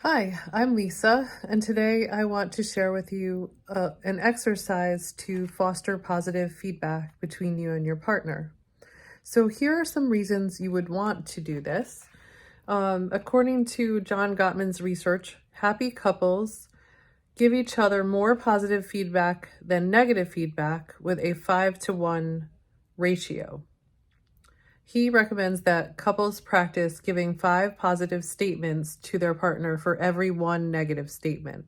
Hi, I'm Lisa, and today I want to share with you an exercise to foster positive feedback between you and your partner. So, here are some reasons you would want to do this. According to John Gottman's research, happy couples give each other more positive feedback than negative feedback with a 5-to-1 ratio. He recommends that couples practice giving 5 positive statements to their partner for every 1 negative statement.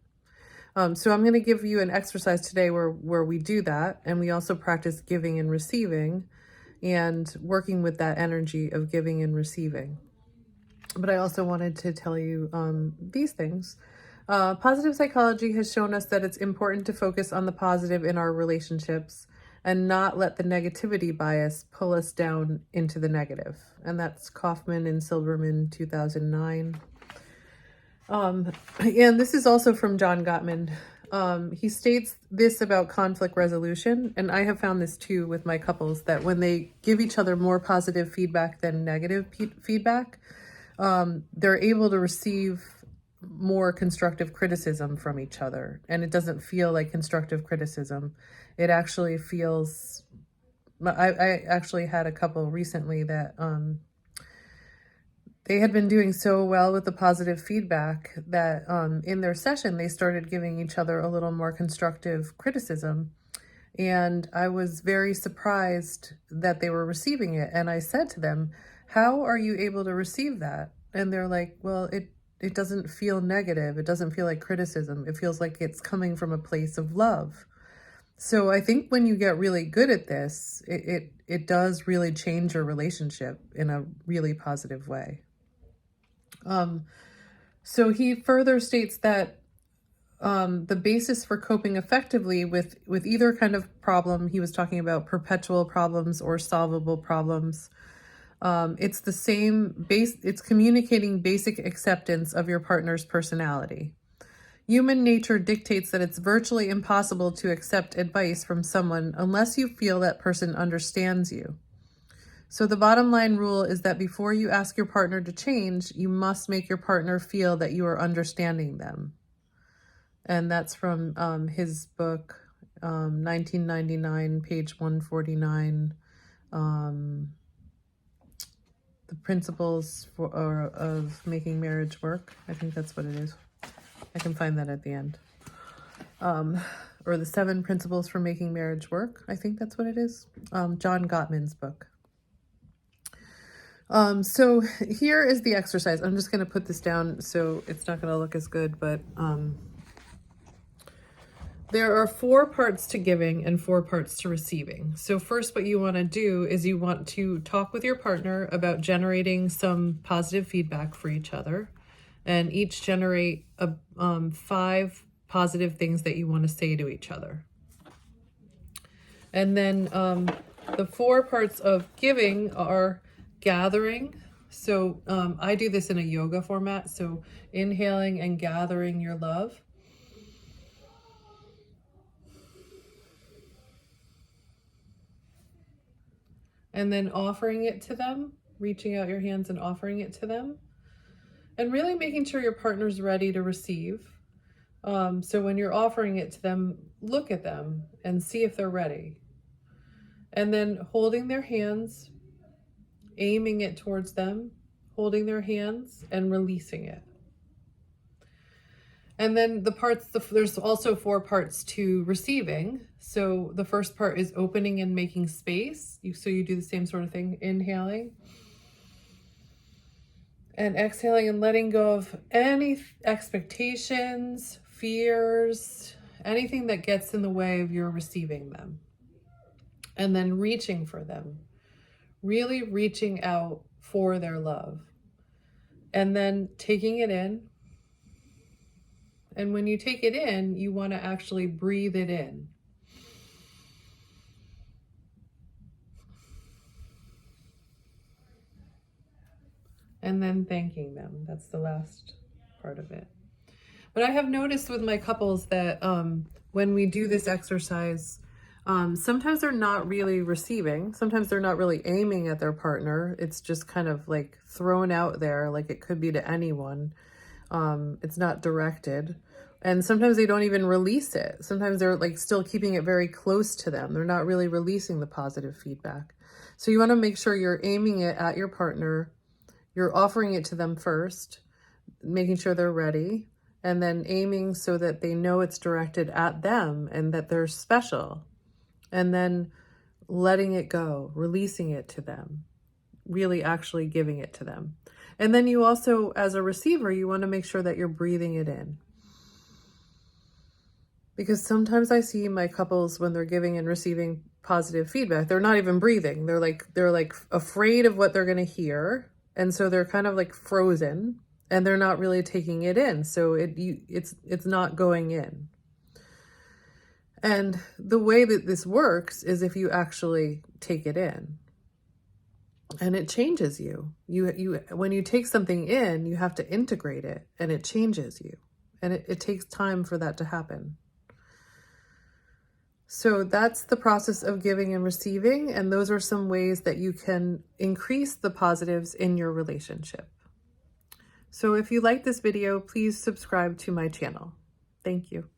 So I'm going to give you an exercise today where we do that, and we also practice giving and receiving and working with that energy of giving and receiving. But I also wanted to tell you these things. Positive psychology has shown us that it's important to focus on the positive in our relationships and not let the negativity bias pull us down into the negative. And that's Kaufman and Silberman, 2009. And this is also from John Gottman. He states this about conflict resolution, and I have found this too with my couples, that when they give each other more positive feedback than negative feedback, they're able to receive more constructive criticism from each other, and it doesn't feel like constructive criticism. It actually feels, I actually had a couple recently that they had been doing so well with the positive feedback that in their session they started giving each other a little more constructive criticism, and I was very surprised that they were receiving it. And I said to them, how are you able to receive that? And they're like, well, it doesn't feel negative. It doesn't feel like criticism. It feels like it's coming from a place of love. So I think when you get really good at this, it does really change your relationship in a really positive way. So he further states that the basis for coping effectively with either kind of problem, he was talking about perpetual problems or solvable problems, it's the same base. It's communicating basic acceptance of your partner's personality. Human nature dictates that it's virtually impossible to accept advice from someone unless you feel that person understands you. So the bottom line rule is that before you ask your partner to change, you must make your partner feel that you are understanding them. And that's from his book, 1999, page 149, The Principles of Making Marriage Work. I think that's what it is. I can find that at the end. Or the 7 Principles for Making Marriage Work. I think that's what it is. John Gottman's book. So here is the exercise. I'm just going to put this down so it's not going to look as good, but there are 4 parts to giving and 4 parts to receiving. So first, what you want to do is you want to talk with your partner about generating some positive feedback for each other, and each generate 5 positive things that you want to say to each other. And then the 4 parts of giving are gathering. So I do this in a yoga format. So inhaling and gathering your love. And then offering it to them, reaching out your hands and offering it to them. And really making sure your partner's ready to receive. So when you're offering it to them, look at them and see if they're ready. And then holding their hands, aiming it towards them, holding their hands and releasing it. And then there's also 4 parts to receiving. So the first part is opening and making space. So you do the same sort of thing, inhaling and exhaling and letting go of any expectations, fears, anything that gets in the way of your receiving them. And then reaching for them, really reaching out for their love. And then taking it in. And when you take it in, you want to actually breathe it in. And then thanking them. That's the last part of it. But I have noticed with my couples that when we do this exercise, sometimes they're not really receiving. Sometimes they're not really aiming at their partner. It's just kind of like thrown out there, like it could be to anyone. It's not directed. And sometimes they don't even release it. Sometimes they're like still keeping it very close to them. They're not really releasing the positive feedback. So you want to make sure you're aiming it at your partner. You're offering it to them first, making sure they're ready, and then aiming so that they know it's directed at them and that they're special. And then letting it go, releasing it to them, really actually giving it to them. And then you also, as a receiver, you want to make sure that you're breathing it in. Because sometimes I see my couples, when they're giving and receiving positive feedback, they're not even breathing. They're like afraid of what they're going to hear. And so they're kind of like frozen and they're not really taking it in. So it's not going in. And the way that this works is if you actually take it in. And it changes you. When you take something in, you have to integrate it, and it changes you. And it takes time for that to happen. So that's the process of giving and receiving, and those are some ways that you can increase the positives in your relationship. So if you like this video, please subscribe to my channel. Thank you.